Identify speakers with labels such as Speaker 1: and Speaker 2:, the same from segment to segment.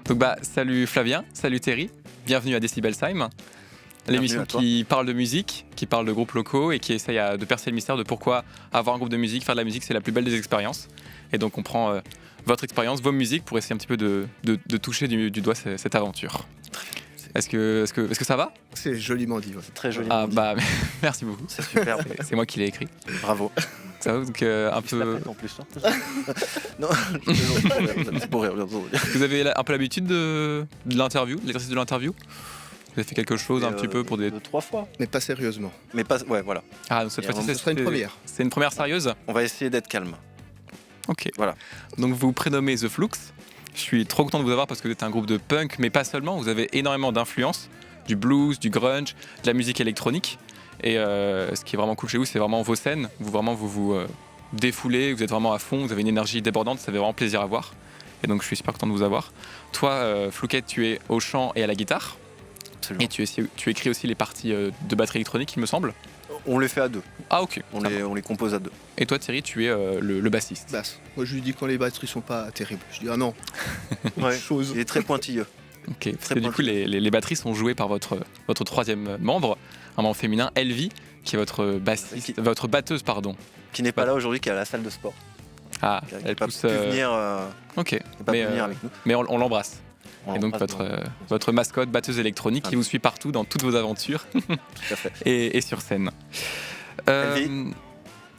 Speaker 1: Donc salut Flavien, salut Terry, bienvenue à Decibelsheim, l'émission
Speaker 2: à toi.
Speaker 1: qui parle de musique, qui parle de groupes locaux et qui essaye de percer le mystère de pourquoi avoir un groupe de musique, faire de la musique, c'est la plus belle des expériences. Et donc on prend votre expérience, vos musiques pour essayer un petit peu de toucher du doigt cette aventure. Est-ce que ça va?
Speaker 2: C'est joliment dit. Ouais.
Speaker 3: C'est très joli.
Speaker 1: Merci beaucoup.
Speaker 3: C'est superbe.
Speaker 1: C'est moi qui l'ai écrit.
Speaker 3: Bravo.
Speaker 1: Ça va, donc un
Speaker 3: Tu l'as
Speaker 1: peu.
Speaker 3: fait en plus. Hein non, c'est pour rire.
Speaker 1: Vous avez un peu l'habitude de l'interview, l'exercice de l'interview? Vous avez fait quelque chose un petit peu pour des.
Speaker 3: 3 fois.
Speaker 2: Mais pas sérieusement.
Speaker 3: Mais pas. Ouais, voilà.
Speaker 1: Ah, donc cette
Speaker 3: Et
Speaker 1: fois-ci,
Speaker 3: avant,
Speaker 2: Ce sera une première.
Speaker 1: C'est une première sérieuse?
Speaker 3: On va essayer d'être calme.
Speaker 1: Ok.
Speaker 3: Voilà.
Speaker 1: Donc vous vous prénommez The Flux. Je suis trop content de vous avoir parce que vous êtes un groupe de punk, mais pas seulement. Vous avez énormément d'influences, du blues, du grunge, de la musique électronique. Et ce qui est vraiment cool chez vous, c'est vraiment vos scènes. Vous vous défoulez, vous êtes vraiment à fond, vous avez une énergie débordante, ça fait vraiment plaisir à voir. Et donc je suis super content de vous avoir. Toi, Flouquet, tu es au chant et à la guitare.
Speaker 3: Absolument.
Speaker 1: Et tu écris aussi les parties de batterie électronique, il me semble.
Speaker 3: On les fait à deux.
Speaker 1: Ah ok.
Speaker 3: On
Speaker 1: Ça va.
Speaker 3: les compose à deux.
Speaker 1: Et toi, Thierry, tu es le bassiste.
Speaker 2: Basse. Moi je lui dis quand les batteries sont pas terribles. Je dis ah non.
Speaker 3: Ouais.
Speaker 2: Chose.
Speaker 3: Il est très pointilleux.
Speaker 1: Ok, parce que du coup, les batteries sont jouées par votre troisième membre, un membre féminin, Elvie, qui est votre bassiste, votre batteuse, pardon.
Speaker 3: Qui n'est pas là aujourd'hui, qui est à la salle de sport.
Speaker 1: Ah,
Speaker 3: Qui n'a
Speaker 1: elle
Speaker 3: pas
Speaker 1: pousse.
Speaker 3: pu venir.
Speaker 1: Ok,
Speaker 3: N'a pas
Speaker 1: mais,
Speaker 3: pu venir avec nous.
Speaker 1: mais on l'embrasse.
Speaker 3: On
Speaker 1: Et donc
Speaker 3: l'embrasse,
Speaker 1: votre mascotte, batteuse électronique, qui vous suit partout dans toutes vos aventures
Speaker 3: Tout à fait.
Speaker 1: et sur scène.
Speaker 3: Elvie.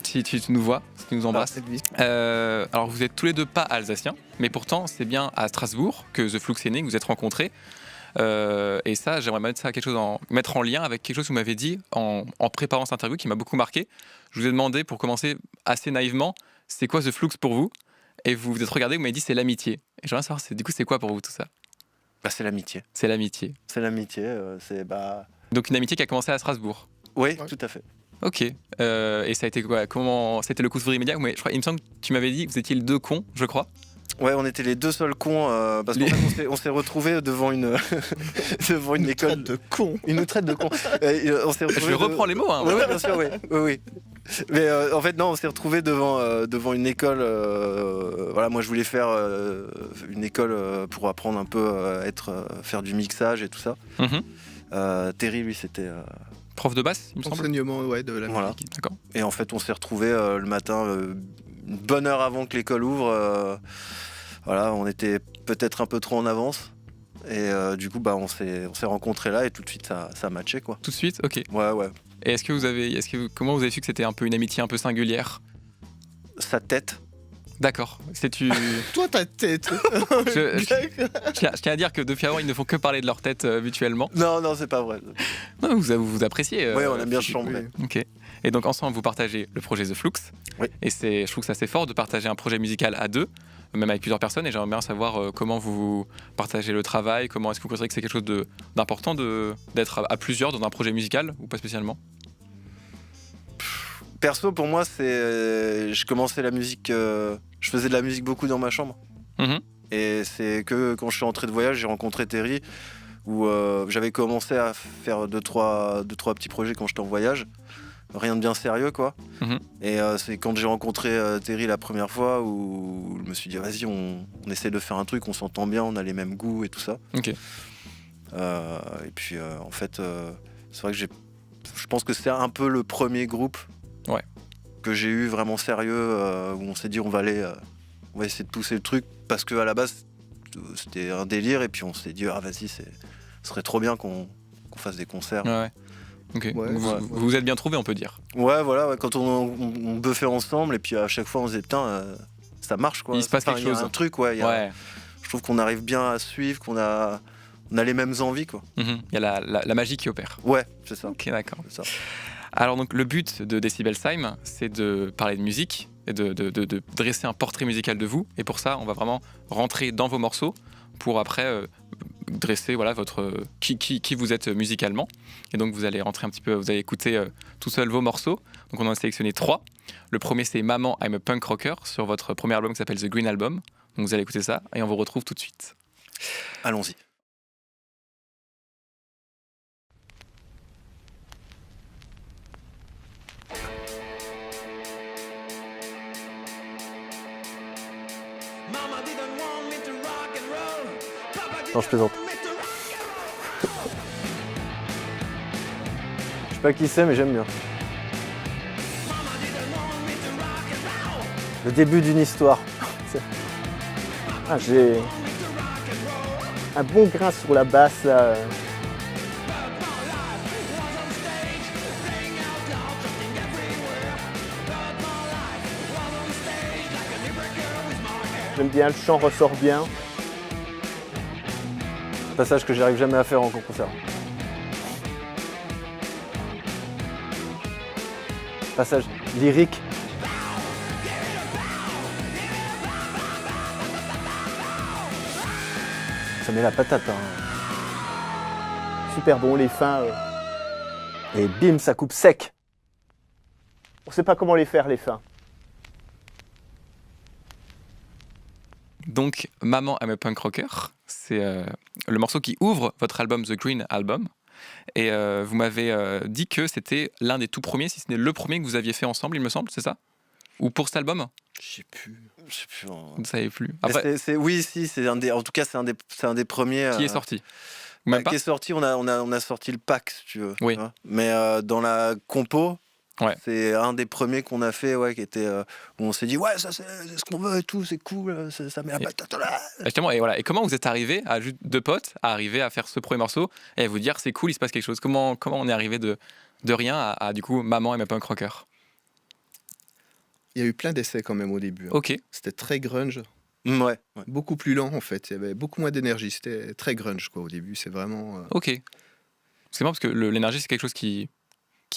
Speaker 1: Si tu nous vois, si tu nous embrasses.
Speaker 2: Elvie.
Speaker 1: Alors vous êtes tous les deux pas alsaciens, mais pourtant c'est bien à Strasbourg que The Flux est né, que vous êtes rencontrés. Et ça, j'aimerais mettre en lien avec quelque chose que vous m'avez dit en préparant cette interview qui m'a beaucoup marqué. Je vous ai demandé, pour commencer assez naïvement, c'est quoi The Flux pour vous? Et vous vous êtes regardé, vous m'avez dit c'est l'amitié. Et j'aimerais savoir, du coup, c'est quoi pour vous tout ça?
Speaker 3: C'est l'amitié.
Speaker 1: C'est l'amitié.
Speaker 3: C'est l'amitié.
Speaker 1: Donc une amitié qui a commencé à Strasbourg.
Speaker 3: Oui,
Speaker 2: Ouais.
Speaker 3: tout à fait.
Speaker 1: Ok. Et ça a été quoi? Comment c'était le coup de foudre immédiat? Mais je crois, il me semble que tu m'avais dit que vous étiez les deux cons, je crois.
Speaker 3: Ouais, on était les deux seuls cons parce qu'en fait, on s'est retrouvés devant une devant une école
Speaker 2: de con.
Speaker 3: Une traite de cons. On s'est
Speaker 1: Je
Speaker 3: retrouvés
Speaker 1: reprends les mots. Hein,
Speaker 3: Oui, bien sûr, oui. Mais en fait, non, on s'est retrouvés devant une école. Voilà, moi, je voulais faire une école pour apprendre un peu faire du mixage et tout ça.
Speaker 1: Mhm.
Speaker 3: Terry, lui, c'était.
Speaker 1: Prof de basse, il me semble.
Speaker 2: Enseignement de la
Speaker 3: Voilà.
Speaker 2: musique.
Speaker 1: D'accord.
Speaker 3: Et en fait, on s'est retrouvés le matin, une bonne heure avant que l'école ouvre. Voilà, on était peut-être un peu trop en avance. Et du coup, on s'est rencontrés là et tout de suite, ça matchait, quoi.
Speaker 1: Tout de suite, ok.
Speaker 3: Ouais.
Speaker 1: Et comment vous avez su que c'était un peu une amitié un peu singulière?
Speaker 3: Sa tête.
Speaker 1: D'accord.
Speaker 2: Toi ta tête.
Speaker 1: Je tiens à dire que depuis avant, ils ne font que parler de leur tête mutuellement.
Speaker 3: Non, c'est pas vrai.
Speaker 1: Non, vous appréciez.
Speaker 3: Oui, on aime bien se chambrer.
Speaker 1: Ok. Et donc ensemble, vous partagez le projet The Flux.
Speaker 3: Oui.
Speaker 1: Et je trouve que c'est assez fort de partager un projet musical à deux, même avec plusieurs personnes. Et j'aimerais bien savoir comment vous partagez le travail. Comment est-ce que vous considérez que c'est quelque chose d'important d'être à plusieurs dans un projet musical ou pas spécialement?
Speaker 3: Perso, pour moi, je commençais la musique. Je faisais de la musique beaucoup dans ma chambre.
Speaker 1: Mhm.
Speaker 3: Et c'est que quand je suis rentré de voyage, j'ai rencontré Terry, où j'avais commencé à faire deux, trois petits projets quand j'étais en voyage. Rien de bien sérieux, quoi.
Speaker 1: Mhm.
Speaker 3: Et c'est quand j'ai rencontré Terry la première fois où je me suis dit, vas-y, on essaie de faire un truc, on s'entend bien, on a les mêmes goûts et tout ça.
Speaker 1: Ok.
Speaker 3: Et puis, en fait, c'est vrai que je pense que c'est un peu le premier groupe que j'ai eu vraiment sérieux, où on s'est dit, on va essayer de pousser le truc, parce qu'à la base, c'était un délire, et puis on s'est dit, ah vas-y, ce serait trop bien qu'on fasse des concerts.
Speaker 1: Ouais. Ok.
Speaker 2: Ouais,
Speaker 1: vous
Speaker 2: ouais.
Speaker 1: vous êtes bien trouvés, on peut dire.
Speaker 3: Ouais, voilà, quand on buffait ensemble, et puis à chaque fois on se disait, putain, ça marche, quoi.
Speaker 1: Il se passe quelque
Speaker 3: Il y a
Speaker 1: chose.
Speaker 3: un truc, ouais.
Speaker 1: Ouais.
Speaker 3: Je trouve qu'on arrive bien à suivre, qu'on a les mêmes envies, quoi.
Speaker 1: Mhm. Il y a la magie qui opère.
Speaker 3: Ouais, c'est ça.
Speaker 1: Ok, d'accord.
Speaker 3: C'est ça.
Speaker 1: Alors donc le but de Decibelsheim, c'est de parler de musique et de dresser un portrait musical de vous. Et pour ça, on va vraiment rentrer dans vos morceaux pour après dresser qui vous êtes musicalement. Et donc vous allez rentrer un petit peu, vous allez écouter tout seul vos morceaux. Donc on en a sélectionné 3. Le premier, c'est Maman, I'm a Punk Rocker sur votre premier album qui s'appelle The Green Album. Donc vous allez écouter ça et on vous retrouve tout de suite.
Speaker 3: Allons-y.
Speaker 4: Mama didn't want me to rock and roll. Papa
Speaker 3: Non, je plaisante. Je sais pas qui c'est, mais j'aime bien. Le début d'une histoire. J'ai un bon grain sur la basse là. J'aime bien, le chant ressort bien. Passage que j'arrive jamais à faire en concert. Passage lyrique. Ça met la patate. Hein. Super bon, les fins. Et bim, ça coupe sec. On sait pas comment les faire, les fins.
Speaker 1: Donc, Maman I'm a Punk Rocker, c'est le morceau qui ouvre votre album The Green Album. Et vous m'avez dit que c'était l'un des tout premiers, si ce n'est le premier que vous aviez fait ensemble, il me semble, c'est ça? Ou pour cet album?
Speaker 3: Je sais plus.
Speaker 1: Vous ne savez plus.
Speaker 3: Après, oui, si, c'est en tout cas, c'est un des premiers.
Speaker 1: Qui est sorti?
Speaker 3: Qui est sorti, on a sorti le pack, si tu veux.
Speaker 1: Oui.
Speaker 3: Hein. Mais dans la compo,
Speaker 1: ouais.
Speaker 3: C'est un des premiers qu'on a fait, qui était où on s'est dit ouais, ça c'est ce qu'on veut et tout, c'est cool, ça met la patate là.
Speaker 1: Justement, et voilà. Et comment vous êtes arrivé à juste deux potes à arriver à faire ce premier morceau et à vous dire c'est cool, il se passe quelque chose. Comment on est arrivé de rien à du coup Maman I'm a Punk Rocker?
Speaker 2: Il y a eu plein d'essais quand même au début. Hein.
Speaker 1: Ok.
Speaker 2: C'était très grunge.
Speaker 3: Ouais.
Speaker 2: Beaucoup plus lent en fait. Il y avait beaucoup moins d'énergie. C'était très grunge quoi au début. C'est vraiment.
Speaker 1: Ok. C'est marrant parce que l'énergie c'est quelque chose qui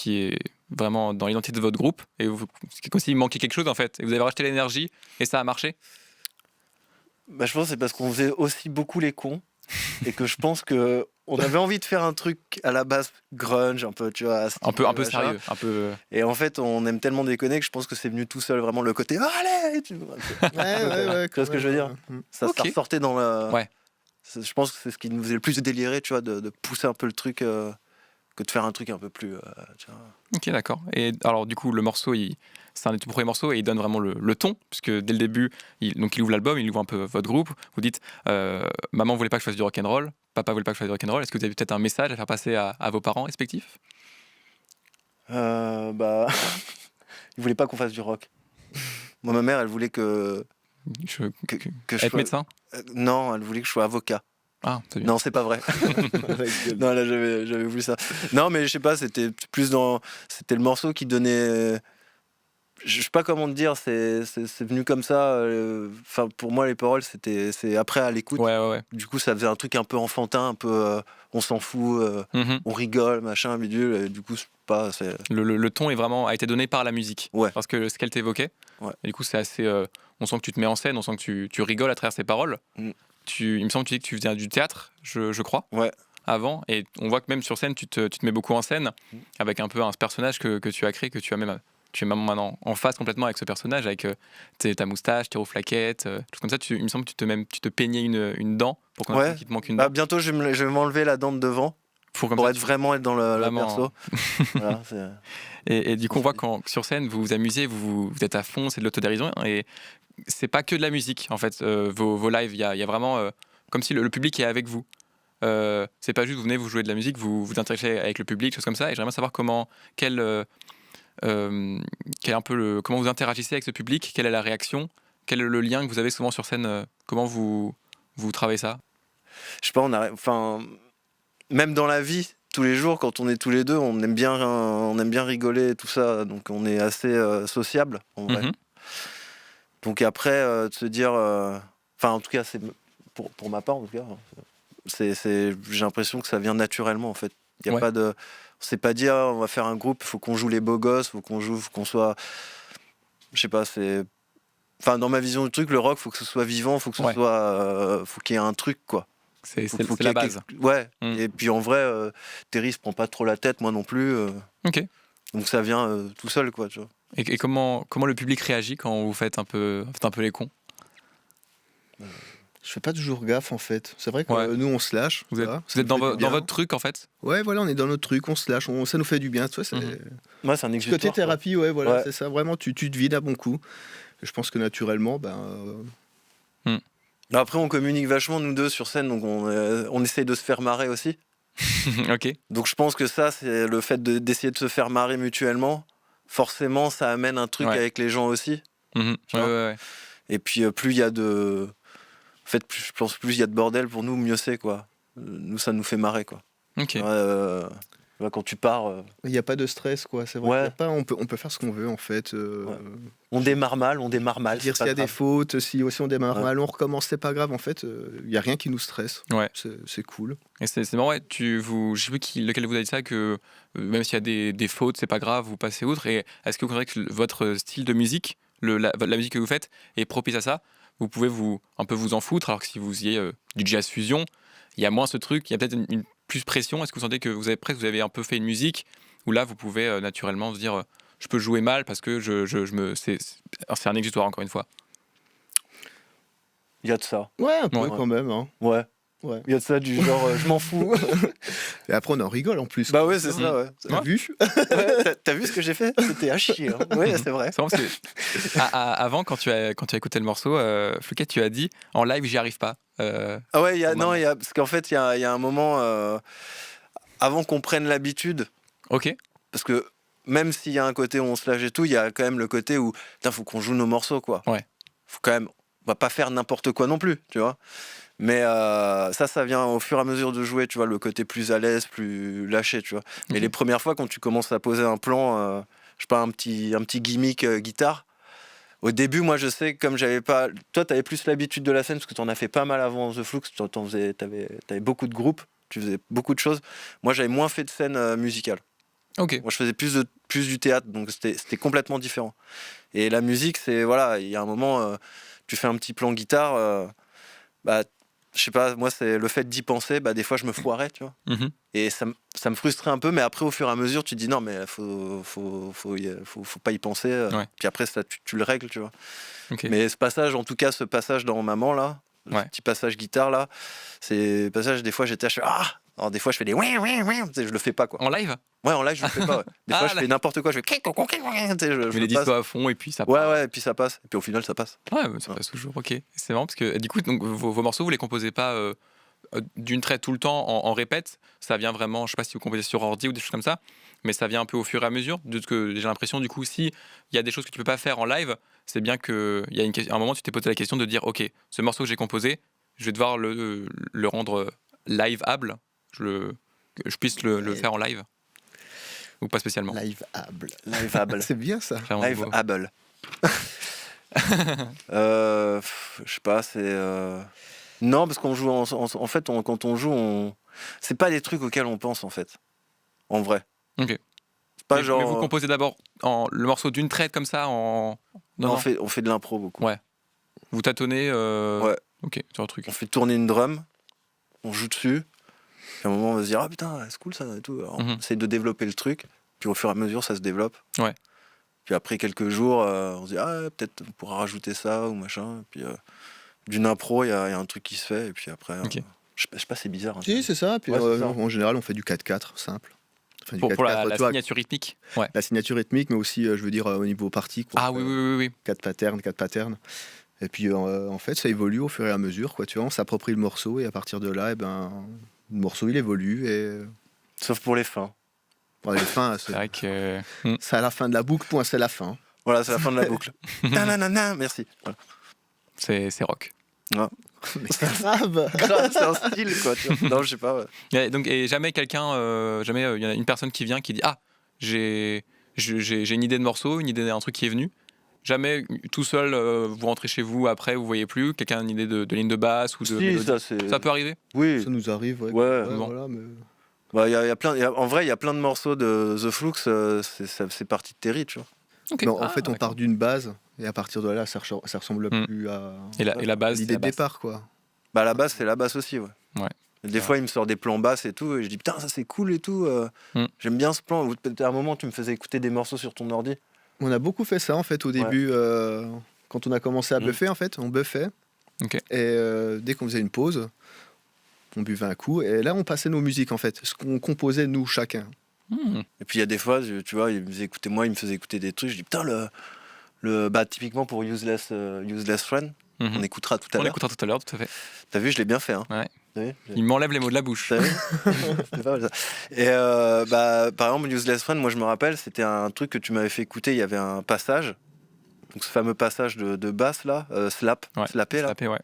Speaker 1: est vraiment dans l'identité de votre groupe et c'est comme s'il manquait quelque chose en fait. Et vous avez racheté l'énergie et ça a marché.
Speaker 3: Bah, je pense que c'est parce qu'on faisait aussi beaucoup les cons et que je pense que on avait envie de faire un truc à la base grunge un peu, tu vois,
Speaker 1: un peu sérieux, un peu.
Speaker 3: Et en fait, on aime tellement déconner que je pense que c'est venu tout seul, vraiment le côté allez. Tu vois ce que je veux dire. Ça ressortait dans le.
Speaker 1: Ouais.
Speaker 3: Je pense que c'est ce qui nous faisait le plus délirer, tu vois, de pousser un peu le truc que de faire un truc un peu plus. Tu vois.
Speaker 1: Ok, d'accord. Et alors, du coup, le morceau, c'est un des tout premiers morceaux et il donne vraiment le ton, puisque dès le début, il ouvre l'album, il ouvre un peu votre groupe. Vous dites maman voulait pas que je fasse du rock'n'roll, papa voulait pas que je fasse du rock'n'roll. Est-ce que vous avez peut-être un message à faire passer à vos parents respectifs?
Speaker 3: Bah. Ils voulaient pas qu'on fasse du rock. Moi, ma mère, elle voulait que je
Speaker 1: être
Speaker 3: sois...
Speaker 1: médecin?
Speaker 3: Non, elle voulait que je sois avocat.
Speaker 1: Ah, c'est bien.
Speaker 3: Non, c'est pas vrai. Non, là, j'avais voulu ça. Non, mais je sais pas, c'était plus dans. C'était le morceau qui donnait. Je sais pas comment te dire, c'est venu comme ça. Enfin, pour moi, les paroles, c'est après à l'écoute.
Speaker 1: Ouais.
Speaker 3: Du coup, ça faisait un truc un peu enfantin, un peu. On s'en fout, on rigole, machin, bidule. Et du coup, c'est pas.
Speaker 1: Le ton a été donné par la musique.
Speaker 3: Ouais.
Speaker 1: Parce que ce qu'elle t'évoquait.
Speaker 3: Ouais.
Speaker 1: Et du coup, c'est assez. On sent que tu te mets en scène, on sent que tu rigoles à travers ces paroles. Il me semble que tu dis que tu faisais du théâtre, je crois, avant, et on voit que même sur scène, tu te mets beaucoup en scène, avec un peu ce personnage que tu as créé, que tu es même maintenant en face complètement avec ce personnage, avec ta moustache, tes reflaquettes, tout comme ça. Il me semble que tu te peignais une dent pour qu'on ait qu'il te manque une dent.
Speaker 3: Bientôt, je vais m'enlever la dent de devant. Pour vraiment être dans le perso. Voilà,
Speaker 1: et du coup, on voit quand sur scène, vous vous amusez, vous êtes à fond, c'est de l'autodérision, et c'est pas que de la musique en fait. Vos lives, il y a vraiment comme si le public est avec vous. C'est pas juste vous venez, vous jouez de la musique, vous interagissez avec le public, choses comme ça. Et j'aimerais savoir comment vous interagissez avec ce public, quelle est la réaction, quel est le lien que vous avez souvent sur scène, comment vous travaillez ça.
Speaker 3: Je sais pas, même dans la vie, tous les jours, quand on est tous les deux, on aime bien rigoler et tout ça, donc on est assez sociable en vrai. Donc après, de se dire, en tout cas, c'est pour ma part, en tout cas, j'ai l'impression que ça vient naturellement en fait. Il y a pas de, on s'est pas dit on va faire un groupe, il faut qu'on joue les beaux gosses, faut qu'on soit, je sais pas, dans ma vision du truc, le rock, faut que ce soit vivant, faut que ce soit, faut qu'il y ait un truc quoi.
Speaker 1: C'est la base.
Speaker 3: Et puis en vrai, Terry se prend pas trop la tête, moi non plus.
Speaker 1: Ok.
Speaker 3: Donc ça vient tout seul, quoi, tu vois.
Speaker 1: Et comment le public réagit quand vous faites un peu les cons?
Speaker 2: Je fais pas toujours gaffe en fait. C'est vrai que nous on se lâche.
Speaker 1: Vous êtes dans votre truc en fait.
Speaker 2: Ouais, voilà, on est dans notre truc, on se lâche, ça nous fait du bien. Tu vois,
Speaker 3: c'est un exutoire.
Speaker 2: Côté thérapie, c'est ça. Vraiment, tu te vides à bon coup. Et je pense que naturellement,
Speaker 3: Après, on communique vachement, nous deux, sur scène, donc on essaye de se faire marrer aussi.
Speaker 1: Ok.
Speaker 3: Donc je pense que ça, c'est le fait d'essayer de se faire marrer mutuellement. Forcément, ça amène un truc avec les gens aussi.
Speaker 1: Ouais.
Speaker 3: Et puis, plus il y a de... En fait, je pense plus il y a de bordel pour nous, mieux c'est, quoi. Nous, ça nous fait marrer, quoi.
Speaker 1: Ok.
Speaker 3: Quand tu pars...
Speaker 2: Il n'y a pas de stress, quoi. C'est vrai. On peut faire ce qu'on veut, en fait.
Speaker 3: On démarre mal.
Speaker 2: Dire s'il y a des fautes, si aussi on démarre mal, on recommence, c'est pas grave. En fait, il n'y a rien qui nous stresse.
Speaker 1: Ouais.
Speaker 2: C'est cool.
Speaker 1: Et c'est marrant, je sais plus lequel vous a dit ça, que même s'il y a des fautes, c'est pas grave, vous passez outre. Et est-ce que vous considérez que votre style de musique, la musique que vous faites, est propice à ça? Vous pouvez un peu vous en foutre, alors que si vous faisiez du jazz fusion, il y a moins ce truc, il y a peut-être une plus pression. Est-ce que vous sentez que vous avez un peu fait une musique où là vous pouvez naturellement se dire je peux jouer mal parce que c'est un exutoire, encore une fois?
Speaker 3: Il y a de ça.
Speaker 2: Ouais, un peu quand même. Hein.
Speaker 3: Ouais. Il y a de ça du genre je m'en fous.
Speaker 2: Et après on en rigole en plus.
Speaker 3: Bah ouais, c'est ça, ouais.
Speaker 2: T'as vu
Speaker 3: t'as vu ce que j'ai fait? C'était à chier. Hein. Ouais, c'est vrai.
Speaker 1: C'est vrai avant, quand tu as écouté le morceau, Fouquet, tu as dit en live j'y arrive pas.
Speaker 3: Ah ouais, parce qu'en fait il y a un moment avant qu'on prenne l'habitude.
Speaker 1: Ok.
Speaker 3: Parce que même s'il y a un côté où on se lâche et tout, il y a quand même le côté où faut qu'on joue nos morceaux, quoi.
Speaker 1: Ouais.
Speaker 3: Faut quand même, on va pas faire n'importe quoi non plus, tu vois. Mais ça vient au fur et à mesure de jouer, tu vois, le côté plus à l'aise, plus lâché, tu vois. Mais les premières fois, quand tu commences à poser un plan, je sais pas, un petit gimmick guitare, au début, moi, je sais, comme j'avais pas... Toi, t'avais plus l'habitude de la scène, parce que t'en as fait pas mal avant The Flux, t'avais beaucoup de groupes, tu faisais beaucoup de choses. Moi, j'avais moins fait de scène musicale.
Speaker 1: Ok.
Speaker 3: Moi, je faisais plus du théâtre, donc c'était complètement différent. Et la musique, c'est, voilà, il y a un moment, tu fais un petit plan guitare, je sais pas, moi, c'est le fait d'y penser, des fois, je me foirais, tu vois. Et ça me frustrait un peu, mais après, au fur et à mesure, tu te dis non, mais faut pas y penser. Puis après, ça, tu le règles, tu vois.
Speaker 1: Okay.
Speaker 3: Mais ce passage dans Maman, là, le petit passage guitare, là, c'est passage, des fois, j'étais alors des fois, je fais des je le fais pas, quoi.
Speaker 1: En live?
Speaker 3: Ouais, en live, je le fais pas. Ouais. Des fois, je fais n'importe quoi, je fais.
Speaker 1: Je mets les disques à fond et puis ça
Speaker 3: passe. Ouais, et puis ça passe. Et puis au final, ça passe.
Speaker 1: Ouais, ça passe toujours. Ok. C'est marrant parce que du coup, donc, vos morceaux, vous les composez pas d'une traite tout le temps en répète. Ça vient vraiment, je sais pas si vous composez sur ordi ou des choses comme ça, mais ça vient un peu au fur et à mesure. De ce que j'ai l'impression, du coup, si il y a des choses que tu peux pas faire en live, c'est bien que il y a un moment, tu t'es posé la question de dire, ok, ce morceau que j'ai composé, je vais devoir le rendre live-able. Je puisse le faire en live. Ou pas spécialement.
Speaker 3: Live-able.
Speaker 2: C'est bien ça.
Speaker 3: Live-able. Je sais pas, c'est... Non, parce qu'on joue... En fait, quand on joue, c'est pas des trucs auxquels on pense, en fait. En vrai.
Speaker 1: Ok.
Speaker 3: C'est pas genre...
Speaker 1: Mais vous composez d'abord le morceau d'une traite comme ça en...
Speaker 3: Non, on fait de l'impro beaucoup.
Speaker 1: Ouais. Vous tâtonnez
Speaker 3: Ouais.
Speaker 1: Ok, sur le truc.
Speaker 3: On fait tourner une drum, on joue dessus. Puis à un moment, on va se dire, ah putain, c'est cool ça et tout. Alors, on essaie de développer le truc. Puis au fur et à mesure, ça se développe.
Speaker 1: Ouais.
Speaker 3: Puis après quelques jours, on se dit, ah, peut-être on pourra rajouter ça ou machin. Et puis d'une impro, il y a un truc qui se fait. Et puis après, je sais pas, c'est bizarre. Hein,
Speaker 2: si, c'est ça. Puis en général, on fait du 4-4, simple. Enfin,
Speaker 1: pour la signature rythmique. Ouais.
Speaker 2: La signature rythmique, mais aussi, je veux dire, au niveau partie. Quoi.
Speaker 1: Ah oui.
Speaker 2: 4 patterns. Et puis, en fait, ça évolue au fur et à mesure. Quoi, tu vois, on s'approprie le morceau et à partir de là, le morceau, il évolue.
Speaker 3: Sauf pour les fins.
Speaker 2: Pour les fins, c'est
Speaker 1: vrai que...
Speaker 2: c'est à la fin de la boucle, point, c'est la fin.
Speaker 3: Voilà, c'est la fin de la boucle. Nanana, merci. Voilà.
Speaker 1: C'est rock.
Speaker 3: Ouais.
Speaker 2: Mais c'est grave.
Speaker 3: C'est un style, quoi. Tu vois. Non, je sais pas. Ouais.
Speaker 1: Et jamais quelqu'un, jamais il y a une personne qui vient qui dit, ah, j'ai une idée de morceau, une idée d'un truc qui est venu. Jamais tout seul, vous rentrez chez vous après, vous voyez plus. Quelqu'un a une idée de ligne de basse ou de mélodie. Ça peut arriver.
Speaker 3: Oui.
Speaker 2: Ça nous arrive.
Speaker 3: Ouais.
Speaker 2: Voilà, mais...
Speaker 3: y a plein, en vrai, il y a plein de morceaux de The Flux, c'est parti de Terry, tu vois.
Speaker 1: Okay.
Speaker 2: Mais en fait, on part d'une base et à partir de là, ça ressemble plus à.
Speaker 1: Et la base,
Speaker 2: l'idée de départ, quoi.
Speaker 3: La basse, c'est la basse aussi, ouais. Des fois, il me sort des plans basses et tout, et je dis putain, ça c'est cool et tout. J'aime bien ce plan. À un moment, tu me faisais écouter des morceaux sur ton ordi.
Speaker 2: On a beaucoup fait ça en fait au début, quand on a commencé à buffer en fait, on buffait.
Speaker 1: Okay.
Speaker 2: Et dès qu'on faisait une pause, on buvait un coup et là on passait nos musiques en fait, ce qu'on composait nous chacun.
Speaker 3: Et puis il y a des fois, tu vois, il me faisait écouter des trucs, je dis putain Typiquement pour Useless Friend, on écoutera tout à l'heure.
Speaker 1: On écoutera tout à l'heure, tout à fait.
Speaker 3: T'as vu, je l'ai bien fait. Hein.
Speaker 1: Ouais.
Speaker 3: T'as vu
Speaker 1: Il m'enlève les mots de la bouche.
Speaker 3: T'as vu C'était pas mal, ça. Et par exemple, Useless Friend, moi je me rappelle, c'était un truc que tu m'avais fait écouter. Il y avait un passage, donc ce fameux passage de basse là, slappé là.
Speaker 1: Slappé, ouais.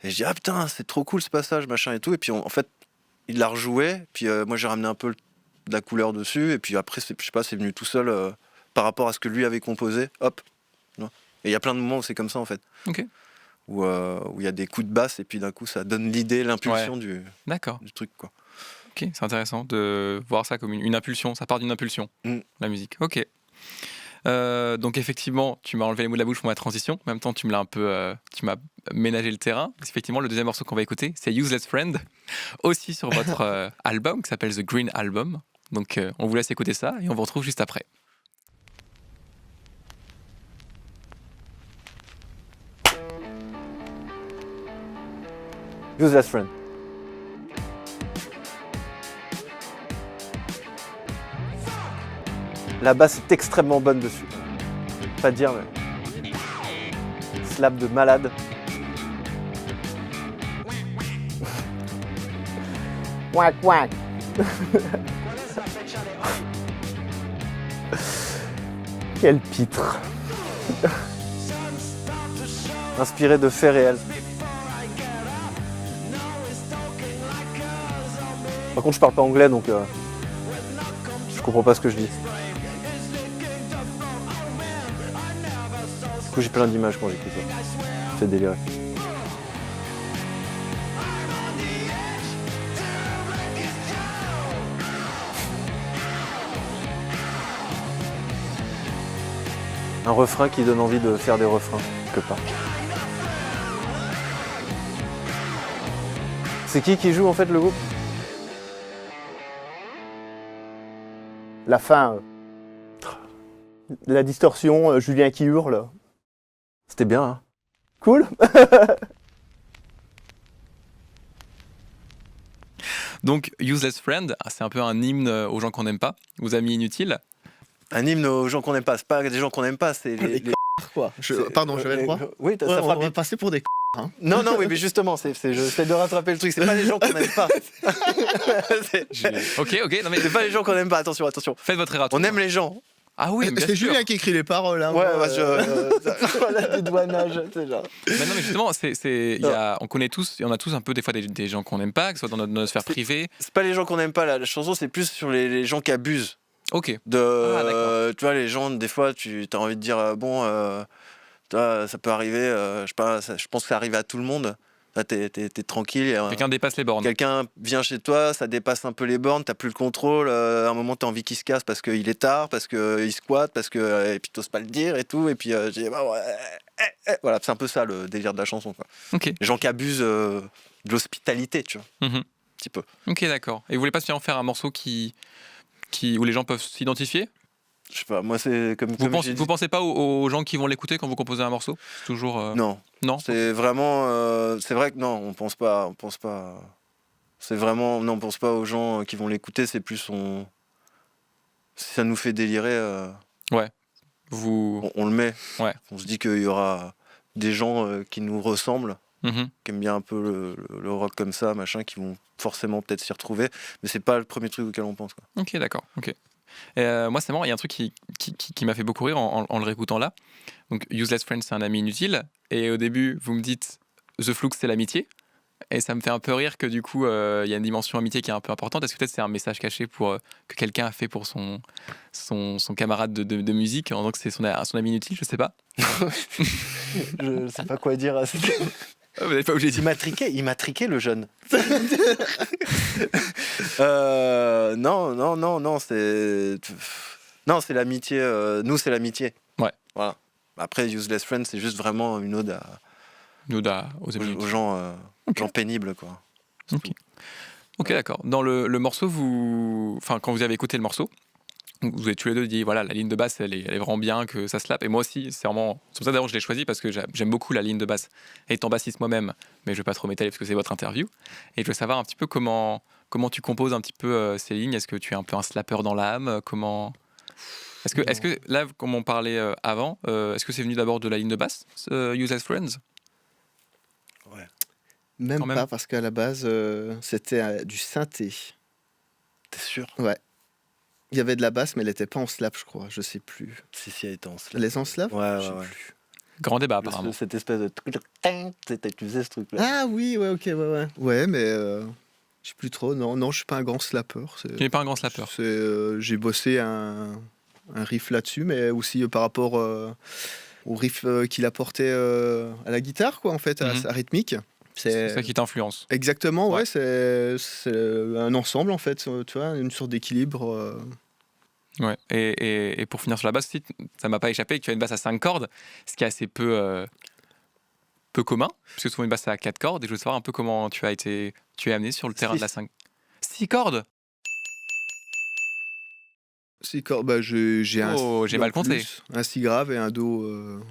Speaker 3: Et je dis, ah putain, c'est trop cool ce passage, machin et tout. Et puis en fait, il l'a rejoué. Puis moi j'ai ramené un peu de la couleur dessus. Et puis après, je sais pas, c'est venu tout seul par rapport à ce que lui avait composé. Hop. Et il y a plein de moments où c'est comme ça en fait.
Speaker 1: Ok.
Speaker 3: Où il y a des coups de basse et puis d'un coup ça donne l'idée, l'impulsion du truc quoi.
Speaker 1: Ok, c'est intéressant de voir ça comme une impulsion, ça part d'une impulsion, la musique. Ok. Donc effectivement, tu m'as enlevé les mots de la bouche pour ma transition, en même temps tu m'as ménagé le terrain. Effectivement, le deuxième morceau qu'on va écouter, c'est Useless Friend, aussi sur votre album qui s'appelle The Green Album. Donc on vous laisse écouter ça et on vous retrouve juste après.
Speaker 3: Useless Friend. La basse est extrêmement bonne dessus. Pas dire, mais... slap de malade. Quack, quack. Quel pitre. Inspiré de faits réels. Par contre, je parle pas anglais, donc je comprends pas ce que je dis. Du coup, j'ai plein d'images quand j'écoute ça. Ça fait délirer. Un refrain qui donne envie de faire des refrains, quelque part. C'est qui joue en fait le groupe ?
Speaker 4: La fin, la distorsion, Julien qui hurle.
Speaker 3: C'était bien, hein ?
Speaker 4: Cool.
Speaker 1: Donc Useless Friend, c'est un peu un hymne aux gens qu'on n'aime pas, aux amis inutiles.
Speaker 3: Un hymne aux gens qu'on n'aime pas, c'est pas des gens qu'on n'aime pas, c'est les...
Speaker 2: quoi. Pardon, j'avais le droit.
Speaker 3: Oui, ça
Speaker 2: on
Speaker 3: fera
Speaker 2: va passer pour des hein.
Speaker 3: Non, oui, mais justement, j'essaie de rattraper le truc. C'est pas les gens qu'on n'aime pas.
Speaker 1: Ok, non mais
Speaker 3: C'est pas les gens qu'on n'aime pas. Attention.
Speaker 1: Faites votre erreur.
Speaker 3: On aime les gens.
Speaker 1: Ah oui, bien
Speaker 2: c'est
Speaker 1: sûr.
Speaker 2: Julien qui écrit les paroles. Hein,
Speaker 3: ouais, voilà, dédouanage, c'est genre.
Speaker 1: Mais non, mais justement, on connaît tous, et on a tous un peu des fois des gens qu'on n'aime pas, que ce soit dans notre sphère privée.
Speaker 3: C'est pas les gens qu'on n'aime pas. La chanson, c'est plus sur les gens qui abusent.
Speaker 1: Ok.
Speaker 3: Tu vois, les gens, des fois, tu as envie de dire ça peut arriver. Je sais pas. Je pense que ça arrive à tout le monde. Là, t'es tranquille.
Speaker 1: Quelqu'un dépasse les bornes.
Speaker 3: Quelqu'un vient chez toi, ça dépasse un peu les bornes, t'as plus le contrôle. À un moment, t'as envie qu'il se casse parce qu'il est tard, parce qu'il squatte, et puis t'oses pas le dire et tout. Et puis j'ai dit, voilà, c'est un peu ça le délire de la chanson, quoi.
Speaker 1: Okay.
Speaker 3: Les gens qui abusent de l'hospitalité, tu vois. Un petit peu.
Speaker 1: Ok, d'accord. Et vous voulez pas en faire un morceau où les gens peuvent s'identifier ?
Speaker 3: Je sais pas, moi c'est comme
Speaker 1: vous pensez pas aux gens qui vont l'écouter quand vous composez un morceau ? C'est toujours
Speaker 3: non. C'est vraiment c'est vrai que non, on pense pas c'est vraiment non, on pense pas aux gens qui vont l'écouter, c'est plus si ça nous fait délirer
Speaker 1: ouais.
Speaker 3: On le met.
Speaker 1: Ouais.
Speaker 3: On se dit qu'il y aura des gens qui nous ressemblent, qui aiment bien un peu le rock comme ça, machin, qui vont forcément peut-être s'y retrouver, mais c'est pas le premier truc auquel on pense, quoi.
Speaker 1: Ok, d'accord. Ok. Moi, c'est marrant, il y a un truc qui m'a fait beaucoup rire en le réécoutant là. Donc, Useless Friend, c'est un ami inutile. Et au début, vous me dites The Flux, c'est l'amitié. Et ça me fait un peu rire que du coup, il y a une dimension amitié qui est un peu importante. Est-ce que peut-être c'est un message caché que quelqu'un a fait pour son camarade de musique, en tant que c'est son ami inutile, je sais pas.
Speaker 3: Je sais pas quoi dire à ce
Speaker 1: vous n'avez pas obligé de dire.
Speaker 3: Il m'a triqué le jeune. Non, c'est l'amitié. Nous, c'est l'amitié.
Speaker 1: Ouais.
Speaker 3: Voilà. Après, Useless Friend, c'est juste vraiment une ode aux gens pénibles, quoi.
Speaker 1: Ok, d'accord. Dans le morceau, quand vous avez écouté le morceau, vous avez tous les deux dit voilà, la ligne de basse elle est vraiment bien, que ça slappe. Et moi aussi, c'est pour ça d'ailleurs je l'ai choisi, parce que j'aime beaucoup la ligne de basse. Étant bassiste moi-même, mais je vais pas trop m'étaler parce que c'est votre interview. Et je veux savoir un petit peu comment tu composes un petit peu ces lignes. Est-ce que tu es un peu un slapper dans l'âme ? Comment Est-ce que là, comme on parlait avant, est-ce que c'est venu d'abord de la ligne de basse, Useless Friends?
Speaker 2: Même
Speaker 1: Quand même.
Speaker 2: pas, parce qu'à la base, c'était du synthé.
Speaker 3: T'es sûr?
Speaker 2: Ouais. Il y avait de la basse, mais elle n'était pas en slap, je crois. Je sais plus.
Speaker 3: Si, elle était en slap.
Speaker 2: Elle est en slap?
Speaker 3: Ouais,
Speaker 2: Je sais
Speaker 3: ouais.
Speaker 2: plus.
Speaker 1: Grand débat, apparemment.
Speaker 3: Cette espèce de... Tu faisais ce truc-là.
Speaker 2: Ah oui, ouais, ok, ouais. Ouais, mais je sais plus trop. Non, je suis pas un grand slapper.
Speaker 1: Tu n'es pas un grand slapper.
Speaker 2: J'ai bossé un riff là-dessus, mais aussi par rapport au riff qu'il apportait à la guitare, quoi, en fait, à sa rythmique.
Speaker 1: C'est ça qui t'influence.
Speaker 2: Exactement,
Speaker 1: Ouais.
Speaker 2: ouais, c'est un ensemble, en fait, tu vois, une sorte d'équilibre.
Speaker 1: Ouais. Et pour finir sur la basse aussi, ça m'a pas échappé que tu as une basse à 5 cordes, ce qui est assez peu commun, puisque souvent une basse à 4 cordes, et je veux savoir un peu comment tu es amené sur le terrain de la 5. 6 cordes?
Speaker 2: 6 cordes, bah, j'ai un
Speaker 1: Oh,
Speaker 2: si
Speaker 1: j'ai
Speaker 2: en
Speaker 1: mal compté.
Speaker 2: plus, un si grave et un do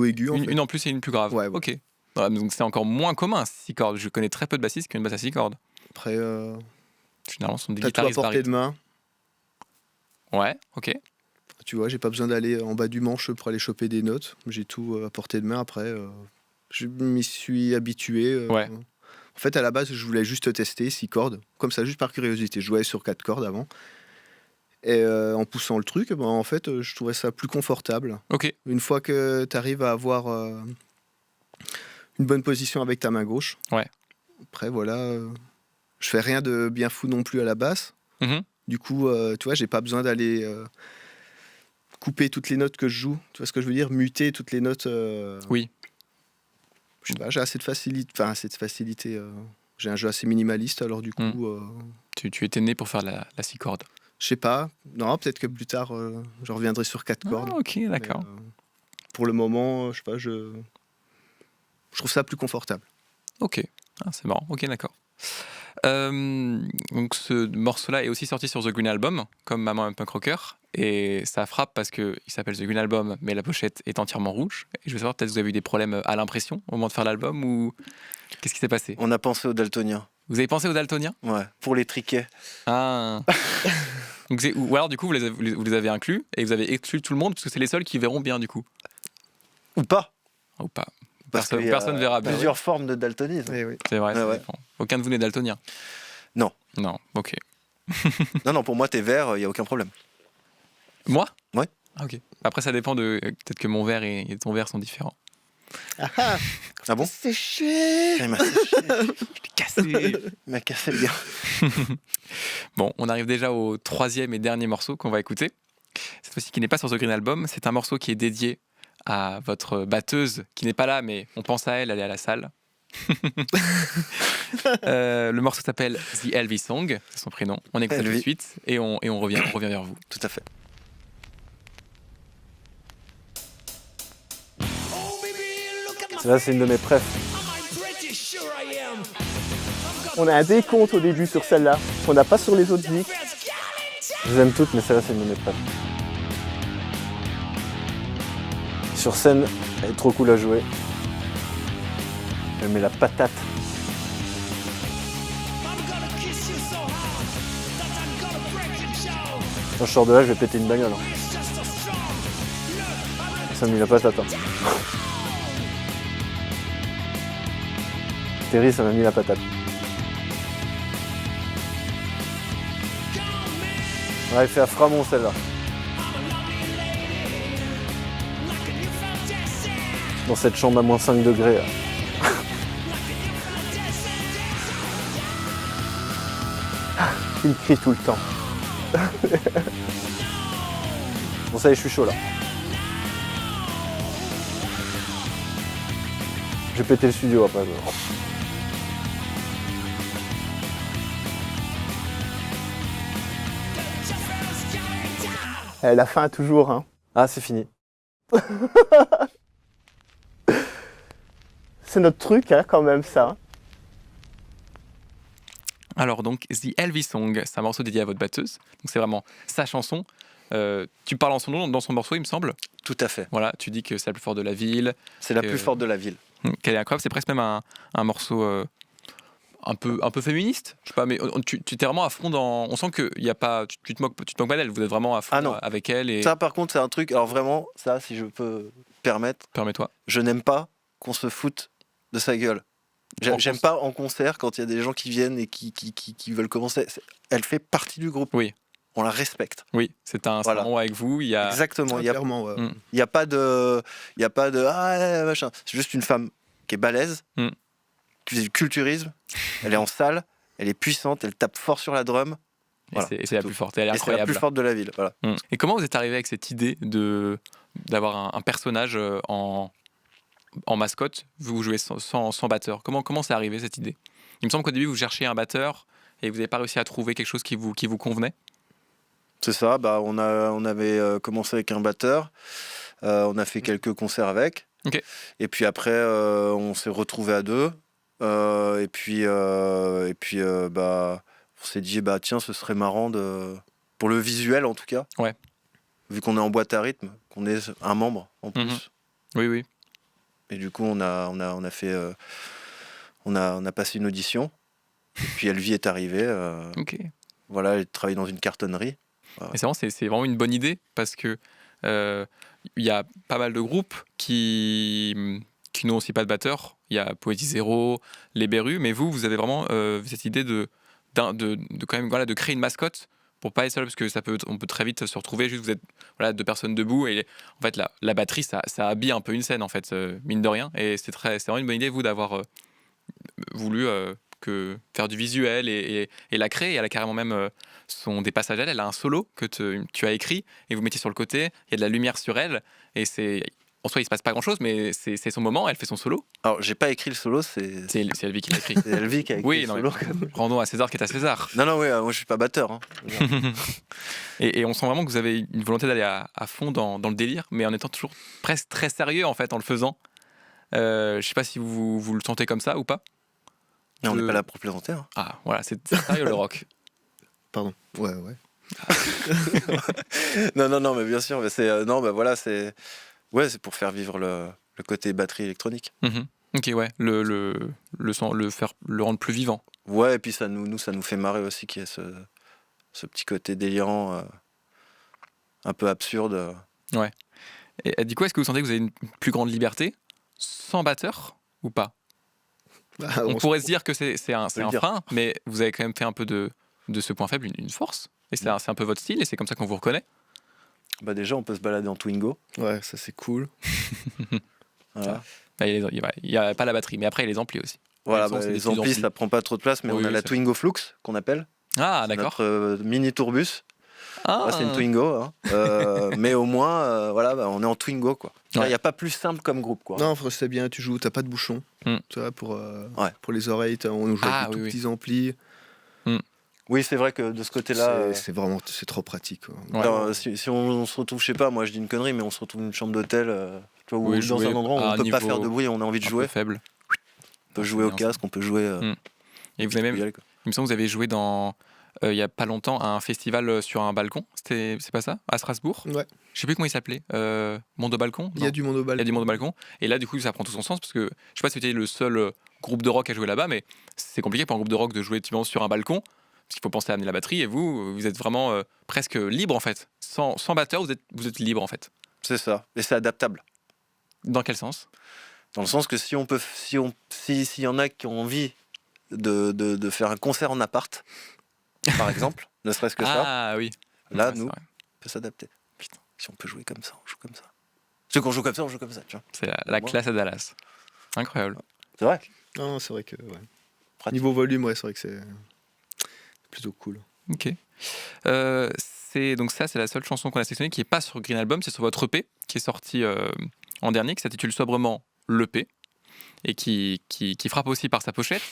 Speaker 2: aigu, en fait.
Speaker 1: Une en plus et une plus grave.
Speaker 2: Ouais, ouais.
Speaker 1: Ok. Ouais, donc c'est encore moins commun, 6 cordes. Je connais très peu de bassistes qui ont une basse à 6 cordes.
Speaker 2: Après,
Speaker 1: Généralement, ce sont des
Speaker 2: t'as tout à
Speaker 1: guitaristes
Speaker 2: portée de main.
Speaker 1: Ouais, ok.
Speaker 2: Tu vois, j'ai pas besoin d'aller en bas du manche pour aller choper des notes. J'ai tout à portée de main. Après, je m'y suis habitué.
Speaker 1: Ouais.
Speaker 2: En fait, à la base, je voulais juste tester 6 cordes, comme ça, juste par curiosité. Je jouais sur 4 cordes avant. Et en poussant le truc, ben, en fait, je trouvais ça plus confortable.
Speaker 1: Ok.
Speaker 2: Une fois que tu arrives à avoir une bonne position avec ta main gauche.
Speaker 1: Ouais.
Speaker 2: Après, voilà. Je fais rien de bien fou non plus à la basse.
Speaker 1: Mhm.
Speaker 2: Du coup, tu vois, j'ai pas besoin d'aller couper toutes les notes que je joue. Tu vois ce que je veux dire? Muter toutes les notes.
Speaker 1: Oui.
Speaker 2: Je sais pas, j'ai assez de facilité. Enfin, assez de facilité. J'ai un jeu assez minimaliste, alors du coup,
Speaker 1: Tu étais né pour faire la 6 cordes.
Speaker 2: je sais pas. Non, peut-être que plus tard, je reviendrai sur 4 cordes.
Speaker 1: Ah, ok, d'accord.
Speaker 2: Mais, pour le moment, je sais pas, je trouve ça plus confortable.
Speaker 1: Ok, ah, c'est marrant. Ok, d'accord. Donc ce morceau-là est aussi sorti sur The Green Album, comme Maman un punk rocker, et ça frappe parce qu'il s'appelle The Green Album, mais la pochette est entièrement rouge. Et je veux savoir, peut-être vous avez eu des problèmes à l'impression au moment de faire l'album, ou qu'est-ce qui s'est passé?
Speaker 3: On a pensé aux daltoniens.
Speaker 1: Vous avez pensé aux daltoniens?
Speaker 3: Ouais, pour les triquets.
Speaker 1: Ah. Donc ou alors du coup vous les avez inclus et vous avez exclu tout le monde parce que c'est les seuls qui verront bien du coup.
Speaker 3: Ou pas.
Speaker 1: Ou pas.
Speaker 3: Parce
Speaker 1: Personne
Speaker 3: qu'il y a
Speaker 1: verra bien.
Speaker 3: plusieurs formes de daltonisme.
Speaker 2: Oui, oui.
Speaker 1: C'est vrai, ça
Speaker 3: Ouais.
Speaker 1: dépend. Aucun de vous n'est daltonien?
Speaker 3: Non.
Speaker 1: Non, ok.
Speaker 3: Non, pour moi, t'es vert, il n'y a aucun problème.
Speaker 1: Moi?
Speaker 3: Ouais.
Speaker 1: Ah, ok. Après ça dépend de... Peut-être que mon verre et ton verre sont différents.
Speaker 2: Ah,
Speaker 3: Ah bon?
Speaker 2: c'est chier.
Speaker 3: Il m'a séché.
Speaker 1: Cassé.
Speaker 3: Il m'a cassé le bien.
Speaker 1: Bon, on arrive déjà au 3e et dernier morceau qu'on va écouter. Cette fois-ci qui n'est pas sur The Green Album, c'est un morceau qui est dédié à votre batteuse qui n'est pas là, mais on pense à elle, elle est à la salle. Le morceau s'appelle The Elvis Song, c'est son prénom. On écoute ça tout de suite et on revient vers vous.
Speaker 3: Tout à fait.
Speaker 4: Là, c'est une de mes préf. On a un décompte au début sur celle-là, qu'on n'a pas sur les autres musiques. Je les aime toutes, mais celle-là, c'est une de mes préf. Sur scène, elle est trop cool à jouer. Elle met la patate. Quand je sors de là, je vais péter une bagnole. Hein. Ça m'a mis la patate. Hein. Terry, ça m'a mis la patate. Ouais, il fait à Framont celle-là. Dans cette chambre à moins 5 degrés. Là. Il crie tout le temps. Bon ça y est, je suis chaud là. Je vais péter le studio après. La fin toujours, hein. Ah, c'est fini. C'est notre truc, hein, quand même, ça.
Speaker 1: Alors donc, The Elvis Song, c'est un morceau dédié à votre batteuse. Donc c'est vraiment sa chanson. Tu parles en son nom dans son morceau, il me semble.
Speaker 3: Tout à fait.
Speaker 1: Voilà, tu dis que c'est la plus forte de la ville.
Speaker 3: C'est la plus forte de la ville.
Speaker 1: Qu'elle est incroyable. C'est presque même un morceau un peu féministe, je sais pas, mais tu t'es vraiment à fond dans. On sent que y a pas, tu te moques pas d'elle. Vous êtes vraiment à fond avec elle. Et
Speaker 3: Ça, par contre, c'est un truc. Alors vraiment, ça, si je peux permettre,
Speaker 1: permets-toi.
Speaker 3: je n'aime pas qu'on se foute de sa gueule. J'aime pas en concert quand il y a des gens qui viennent et qui veulent commencer. Elle fait partie du groupe.
Speaker 1: Oui.
Speaker 3: On la respecte.
Speaker 1: Oui, c'est un moment avec vous. Il y a
Speaker 3: exactement.
Speaker 2: Clairement, ouais.
Speaker 3: Il y a pas de machin. C'est juste une femme qui est balèze, qui fait du culturisme. Elle est en salle, elle est puissante, elle tape fort sur la drum. Voilà,
Speaker 1: et c'est la plus forte. Elle est incroyable.
Speaker 3: C'est la plus forte de la ville. Voilà.
Speaker 1: Et comment vous êtes arrivé avec cette idée d'avoir un personnage en mascotte, vous jouez sans batteur? Comment c'est arrivé cette idée? Il me semble qu'au début vous cherchiez un batteur et vous n'avez pas réussi à trouver quelque chose qui vous convenait.
Speaker 3: C'est ça, on avait commencé avec un batteur, on a fait quelques concerts avec, et puis après on s'est retrouvés à deux, et puis on s'est dit tiens, ce serait marrant pour le visuel en tout cas, vu qu'on est en boîte à rythme, qu'on est un membre en plus.
Speaker 1: Oui.
Speaker 3: Et du coup on a fait, on a passé une audition, et puis Elvie est arrivée. Voilà, elle travaille dans une cartonnerie.
Speaker 1: Et c'est vraiment une bonne idée parce que il y a pas mal de groupes qui n'ont aussi pas de batteur. Il y a Poésie Zéro, Les Berus, mais vous avez vraiment cette idée de quand même de créer une mascotte pour pas être seul, parce que on peut très vite se retrouver juste vous êtes deux personnes debout et en fait la batterie ça habille un peu une scène en fait, mine de rien, et c'est vraiment une bonne idée vous d'avoir voulu faire du visuel et la créer. Elle a carrément même des passages elle a un solo que tu as écrit et vous mettez sur le côté, il y a de la lumière sur elle et en soi il se passe pas grand chose mais c'est son moment, elle fait son solo.
Speaker 3: Alors j'ai pas écrit le solo, c'est
Speaker 1: Elvie qui l'a écrit.
Speaker 3: C'est Elvie qui a écrit le solo.
Speaker 1: Rendons à César qui est à César.
Speaker 3: Non, moi je suis pas batteur. Hein.
Speaker 1: et on sent vraiment que vous avez une volonté d'aller à fond dans le délire, mais en étant toujours presque très sérieux en fait en le faisant. Je sais pas si vous le sentez comme ça ou pas.
Speaker 3: Mais on n'est pas là pour plaisanter. Hein.
Speaker 1: Ah voilà, c'est sérieux le rock.
Speaker 2: Pardon. Ouais.
Speaker 3: non, mais bien sûr, mais c'est c'est pour faire vivre le côté batterie électronique.
Speaker 1: Ok, ouais, le rendre plus vivant.
Speaker 3: Ouais, et puis ça nous fait marrer aussi qu'il y ait ce petit côté délirant, un peu absurde. Ouais.
Speaker 1: Et du coup, est-ce que vous sentez que vous avez une plus grande liberté sans batteur ou pas? On pourrait se dire que c'est un frein, mais vous avez quand même fait un peu de ce point faible une force. Et c'est un peu votre style, et c'est comme ça qu'on vous reconnaît.
Speaker 3: Déjà, on peut se balader en Twingo.
Speaker 2: Ouais, ça c'est cool.
Speaker 3: Voilà.
Speaker 1: Il n'y a pas la batterie, mais après il y a les amplis aussi.
Speaker 3: Voilà, les amplis, ça prend pas trop de place, mais on a la Twingo Flux qu'on appelle.
Speaker 1: Ah, d'accord.
Speaker 3: Notre mini tourbus. C'est une Twingo, hein. Mais au moins, on est en Twingo, quoi. Il n'y a pas plus simple comme groupe, quoi.
Speaker 2: Non, c'est bien, tu joues, t'as pas de bouchon. Tu vois, pour les oreilles, on joue avec des tout petits amplis.
Speaker 3: Oui, c'est vrai que de ce côté-là,
Speaker 2: c'est trop pratique.
Speaker 3: Alors, si on se retrouve, je sais pas, moi je dis une connerie, mais on se retrouve dans une chambre d'hôtel, ou dans un endroit où on peut pas faire de bruit, on a envie de jouer.
Speaker 1: Faible.
Speaker 3: On peut jouer au casque, on peut jouer.
Speaker 1: Et vous avez même, il me semble que vous avez joué dans il y a pas longtemps à un festival sur un balcon. C'est pas ça, à Strasbourg.
Speaker 2: Ouais.
Speaker 1: Je sais plus comment il s'appelait. Monde au balcon.
Speaker 2: Il y a du monde au balcon.
Speaker 1: Il y a du monde au balcon. Et là, du coup, ça prend tout son sens parce que je sais pas si c'était le seul groupe de rock à jouer là-bas, mais c'est compliqué pour un groupe de rock de jouer sur un balcon. Parce qu'il faut penser à amener la batterie, et vous êtes vraiment presque libre en fait. Sans batteur, vous êtes libre en fait.
Speaker 3: C'est ça, et c'est adaptable.
Speaker 1: Dans quel sens?
Speaker 3: Dans le sens que s'il y en a qui ont envie de faire un concert en appart, par exemple, ne serait-ce que ça.
Speaker 1: Ah oui.
Speaker 3: Là, nous, on peut s'adapter. Putain, si on peut jouer comme ça, on joue comme ça. Si on joue comme ça, on joue comme ça. Tu vois.
Speaker 1: C'est la classe à Dallas. Incroyable.
Speaker 3: C'est vrai.
Speaker 2: Non, c'est vrai que niveau volume, c'est vrai que c'est plutôt cool.
Speaker 1: Ok. Donc ça, c'est la seule chanson qu'on a sélectionnée qui n'est pas sur Green Album, c'est sur votre EP qui est sorti en dernier, qui s'intitule sobrement l'EP et qui frappe aussi par sa pochette.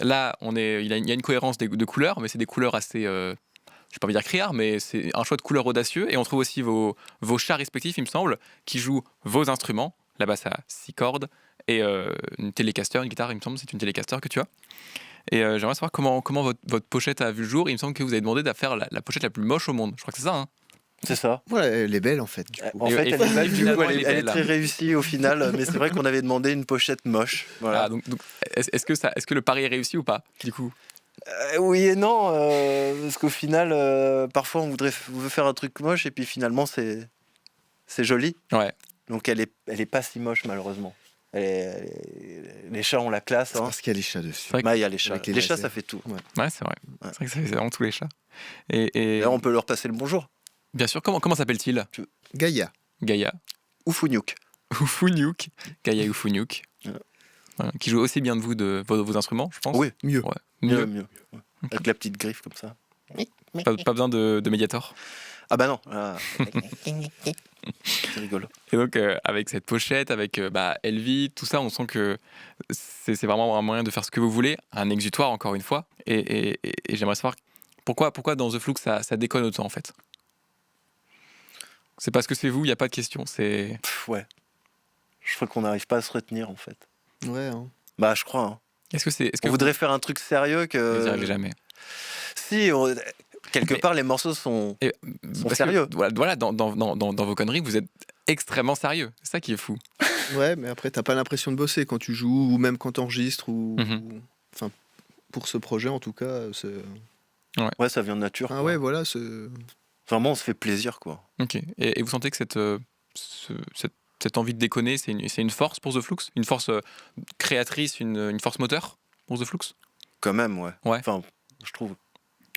Speaker 1: Là, il y a une cohérence de couleurs, mais c'est des couleurs assez, je ne vais pas dire criards, mais c'est un choix de couleurs audacieux. Et on trouve aussi vos chats respectifs, il me semble, qui jouent vos instruments. La basse à 6 cordes et une télécaster, une guitare, il me semble, c'est une télécaster que tu as. Et j'aimerais savoir comment votre pochette a vu le jour. Il me semble que vous avez demandé de faire la pochette la plus moche au monde. Je crois que c'est ça. Hein.
Speaker 3: C'est ça.
Speaker 2: Voilà, elle est belle en fait.
Speaker 3: En
Speaker 1: Et-
Speaker 3: fait,
Speaker 1: et
Speaker 3: elle est belle, du
Speaker 1: finalement,
Speaker 3: coup,
Speaker 1: elle est
Speaker 3: elle est
Speaker 1: belle.
Speaker 3: très réussie au final, mais c'est vrai qu'on avait demandé une pochette moche. Voilà.
Speaker 1: Ah, donc, est-ce que le pari est réussi ou pas, du coup?
Speaker 3: Oui et non, parce qu'au final, parfois on veut faire un truc moche et puis finalement c'est joli.
Speaker 1: Ouais.
Speaker 3: Donc elle est pas si moche malheureusement. Les chats ont la classe.
Speaker 2: C'est
Speaker 3: Hein.
Speaker 2: parce qu'il y a les chats dessus.
Speaker 1: C'est vrai que-
Speaker 3: Bah, il y a les chats.
Speaker 2: Avec les
Speaker 3: Les chats,
Speaker 2: lasers.
Speaker 3: ça fait tout.
Speaker 1: Ouais, c'est vrai.
Speaker 3: Ouais.
Speaker 1: C'est vrai que ça fait vraiment tous les chats. Et
Speaker 3: D'ailleurs, on peut leur passer le bonjour.
Speaker 1: bien sûr, comment s'appelle-t-il?
Speaker 2: Gaïa.
Speaker 1: Gaïa.
Speaker 3: Ou Fougnouk.
Speaker 1: Ou Fougnouk. Gaïa ou Fougnouk.
Speaker 3: Ouais.
Speaker 1: Voilà, qui joue aussi bien de vous de vos instruments, je pense.
Speaker 3: Oui,
Speaker 2: Mieux.
Speaker 1: Ouais.
Speaker 3: mieux. Ouais. Avec la petite griffe comme ça.
Speaker 1: Pas besoin de Mediator.
Speaker 3: Ah bah non. C'est rigolo.
Speaker 1: Et donc, avec cette pochette, avec Elvie, tout ça, on sent que c'est vraiment un moyen de faire ce que vous voulez, un exutoire, encore une fois. Et j'aimerais savoir pourquoi dans The Flux ça déconne autant, en fait. C'est parce que c'est vous, il n'y a pas de question. C'est
Speaker 3: Ouais. Je crois qu'on n'arrive pas à se retenir en fait.
Speaker 2: Ouais. Hein.
Speaker 3: Bah je crois. Hein.
Speaker 1: Est-ce que
Speaker 3: On voudrait faire un truc sérieux
Speaker 1: vous
Speaker 3: que.
Speaker 1: n'y arrivez jamais?
Speaker 3: Si, quelque
Speaker 1: Mais-
Speaker 3: part les morceaux sont.
Speaker 1: Et,
Speaker 3: Sont
Speaker 1: parce que,
Speaker 3: sérieux.
Speaker 1: voilà, dans vos conneries, vous êtes extrêmement sérieux. C'est ça qui est fou.
Speaker 2: Ouais, mais après, t'as pas l'impression de bosser quand tu joues ou même quand t'enregistres.
Speaker 1: Mhm.
Speaker 2: Enfin, pour ce projet en tout cas.
Speaker 3: Ouais, ça vient de nature.
Speaker 2: Ah
Speaker 3: quoi.
Speaker 2: ouais, voilà.
Speaker 3: Vraiment, on se fait plaisir quoi.
Speaker 1: Ok. Et vous sentez que cette envie de déconner, c'est une force pour The Flux? Une force créatrice, une force moteur pour The Flux?
Speaker 3: Quand même, ouais.
Speaker 1: Ouais.
Speaker 3: Enfin, je trouve.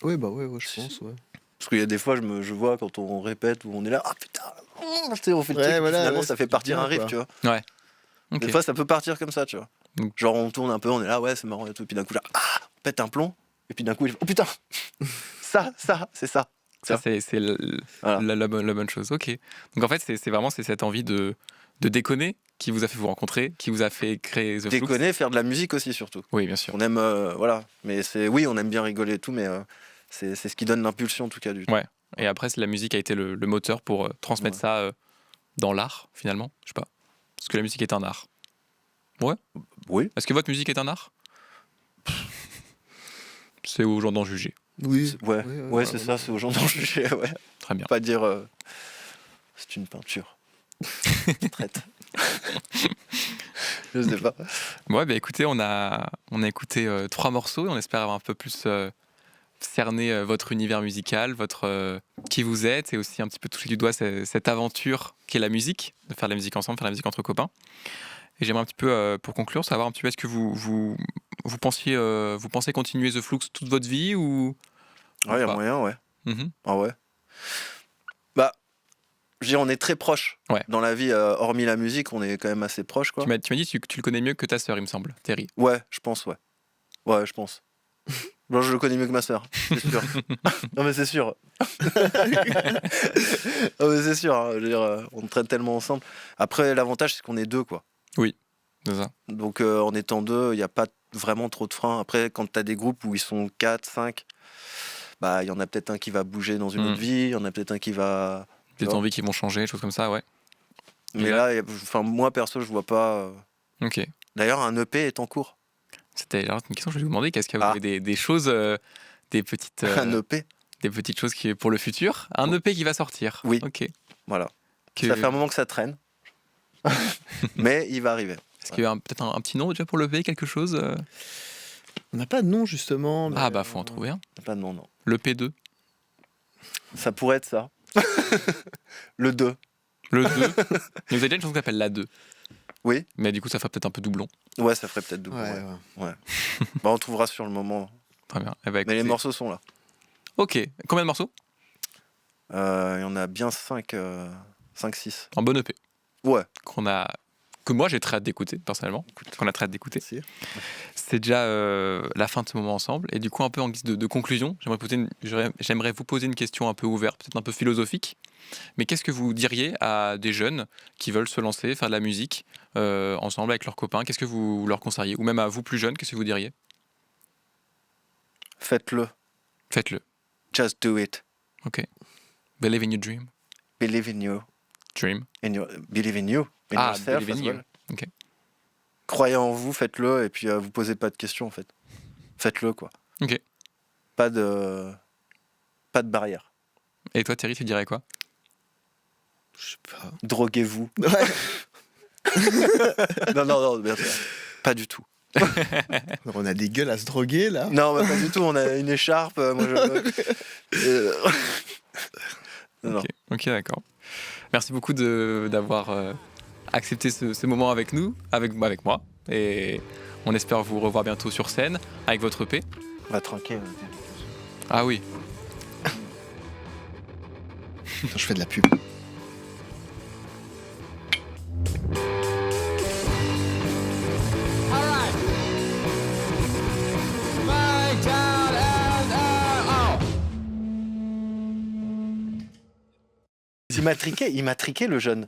Speaker 2: Ouais, bah ouais, je pense. Ouais.
Speaker 3: Parce qu'il y a des fois, je vois quand on répète où on est là, ah putain, tu sais, on fait le
Speaker 2: Ouais,
Speaker 3: truc,
Speaker 2: voilà,
Speaker 3: finalement
Speaker 2: ouais,
Speaker 3: ça
Speaker 2: ça
Speaker 3: fait
Speaker 2: fait
Speaker 3: partir
Speaker 2: bien,
Speaker 3: un riff,
Speaker 2: quoi.
Speaker 3: tu vois.
Speaker 1: Ok.
Speaker 3: Des fois, ça peut partir comme ça, tu vois.
Speaker 1: Donc-
Speaker 3: Genre, on tourne un peu, on est là, ouais, c'est marrant et tout. Et puis d'un coup, là, on pète un plomb. Et puis d'un coup, oh putain, ça, c'est ça.
Speaker 1: Ça, c'est
Speaker 3: Voilà.
Speaker 1: la bonne chose. Ok. Donc en fait, c'est vraiment cette envie de déconner qui vous a fait vous rencontrer, qui vous a fait créer The Flux.
Speaker 3: Déconner, faire de la musique aussi, surtout.
Speaker 1: Oui, bien sûr.
Speaker 3: On aime, voilà. Mais oui, on aime bien rigoler et tout, mais c'est ce qui donne l'impulsion, en tout cas, du
Speaker 1: Ouais. Et après, la musique a été le moteur pour transmettre
Speaker 3: Ouais.
Speaker 1: ça dans l'art, finalement. Je sais pas. Parce que la musique est un art.
Speaker 3: Oui.
Speaker 1: Est-ce que votre musique est un art? C'est aux gens d'en juger.
Speaker 2: Oui.
Speaker 3: Ouais, c'est ça, c'est aux gens d'en juger, ouais.
Speaker 1: Très bien.
Speaker 3: Pas dire, c'est une peinture. Traite. Je sais pas.
Speaker 1: Ouais, bah écoutez, on a écouté 3 morceaux et on espère avoir un peu plus cerné votre univers musical, qui vous êtes et aussi un petit peu touché du doigt cette aventure qu'est la musique, de faire de la musique ensemble, faire de la musique entre copains. Et j'aimerais un petit peu, pour conclure, savoir un petit peu, est-ce que vous pensez continuer The Flux toute votre vie ou...
Speaker 3: Ouais, il y a
Speaker 1: pas.
Speaker 3: moyen, ouais.
Speaker 1: Mhm.
Speaker 3: Ah ouais. Bah, je veux dire, on est très proches.
Speaker 1: Ouais.
Speaker 3: Dans la vie, hormis la musique, on est quand même assez proches, quoi.
Speaker 1: Tu m'as dit que tu le connais mieux que ta sœur, il me semble, Terry.
Speaker 3: Ouais, je pense, ouais. Ouais, je pense. Bon, je le connais mieux que ma sœur, c'est sûr. Non, mais c'est sûr. Non, mais c'est sûr, hein, je veux dire, on traîne tellement ensemble. Après, l'avantage, c'est qu'on est deux, quoi.
Speaker 1: C'est ça.
Speaker 3: Donc, en étant deux, il n'y a pas vraiment trop de freins. Après, quand tu as des groupes où ils sont 4, 5, bah, il y en a peut-être un qui va bouger dans une
Speaker 1: Mm.
Speaker 3: autre vie, il y en a peut-être un qui va...
Speaker 1: Des
Speaker 3: Non.
Speaker 1: envies qui vont changer, des choses comme ça, ouais.
Speaker 3: Mais
Speaker 1: Et
Speaker 3: là, enfin, moi, perso, je vois pas...
Speaker 1: Ok.
Speaker 3: D'ailleurs, un EP est en cours.
Speaker 1: C'était alors une question que je vais vous demander. Qu'est-ce qu'il y a
Speaker 3: Ah.
Speaker 1: vous avez des choses, des petites choses qui pour le futur? Un EP qui va sortir.
Speaker 3: Oui.
Speaker 1: Ok.
Speaker 3: Voilà.
Speaker 1: Que-
Speaker 3: Ça fait un moment que ça traîne. Mais il va arriver.
Speaker 1: Est-ce qu'il y a peut-être un petit nom déjà pour l'EP, quelque chose
Speaker 2: On n'a pas de nom justement. mais,
Speaker 1: Ah bah faut en trouver un.
Speaker 3: Pas de nom, non.
Speaker 1: Le P2.
Speaker 3: Ça pourrait être ça. Le 2.
Speaker 1: Le 2. Mais vous avez déjà une chanson qui s'appelle La 2.
Speaker 3: Oui.
Speaker 1: Mais du coup ça ferait peut-être un peu doublon.
Speaker 3: Ouais, ça ferait peut-être double.
Speaker 2: Ouais,
Speaker 3: Ouais.
Speaker 2: ouais.
Speaker 3: Bah, on trouvera sur le moment.
Speaker 1: Très bien. Eh ben,
Speaker 3: Mais les
Speaker 1: écoutez.
Speaker 3: morceaux sont là.
Speaker 1: Ok. Combien de morceaux?
Speaker 3: Il y en a bien 5, 6.
Speaker 1: Un bon EP.
Speaker 3: Ouais.
Speaker 1: Que moi j'ai très hâte d'écouter personnellement. Qu'on a très hâte d'écouter.
Speaker 2: Merci.
Speaker 1: C'est déjà la fin de ce moment ensemble. Et du coup, un peu en guise de conclusion, j'aimerais vous poser une question un peu ouverte, peut-être un peu philosophique. Mais qu'est-ce que vous diriez à des jeunes qui veulent se lancer, faire de la musique ensemble avec leurs copains? Qu'est-ce que vous leur conseilleriez? Ou même à vous plus jeunes, qu'est-ce que vous diriez?
Speaker 3: Faites-le.
Speaker 1: Faites-le.
Speaker 3: Just do it.
Speaker 1: Ok. Believe in your dream.
Speaker 3: Believe in you.
Speaker 1: Dream.
Speaker 3: Believe in you. In
Speaker 1: Ah,
Speaker 3: yourself
Speaker 1: believe in
Speaker 3: as
Speaker 1: you.
Speaker 3: well.
Speaker 1: Ok.
Speaker 3: Croyez en vous, faites-le. Et puis, vous posez pas de questions, en fait. Faites-le, quoi.
Speaker 1: Ok.
Speaker 3: Pas de barrière.
Speaker 1: Et toi, Thierry, tu dirais quoi?
Speaker 2: Je sais pas.
Speaker 3: Droguez-vous.
Speaker 2: Ouais.
Speaker 3: Non, bien sûr. Pas du tout.
Speaker 2: On a des gueules à se droguer là.
Speaker 3: Non, pas du tout. On a une écharpe. Moi, non.
Speaker 1: Ok, d'accord. Merci beaucoup d'avoir accepté ce moment avec nous, avec moi. Et on espère vous revoir bientôt sur scène avec votre EP.
Speaker 3: On va tranquille.
Speaker 1: Ah oui.
Speaker 2: Je fais de la pub.
Speaker 3: Il m'a triqué le jeune.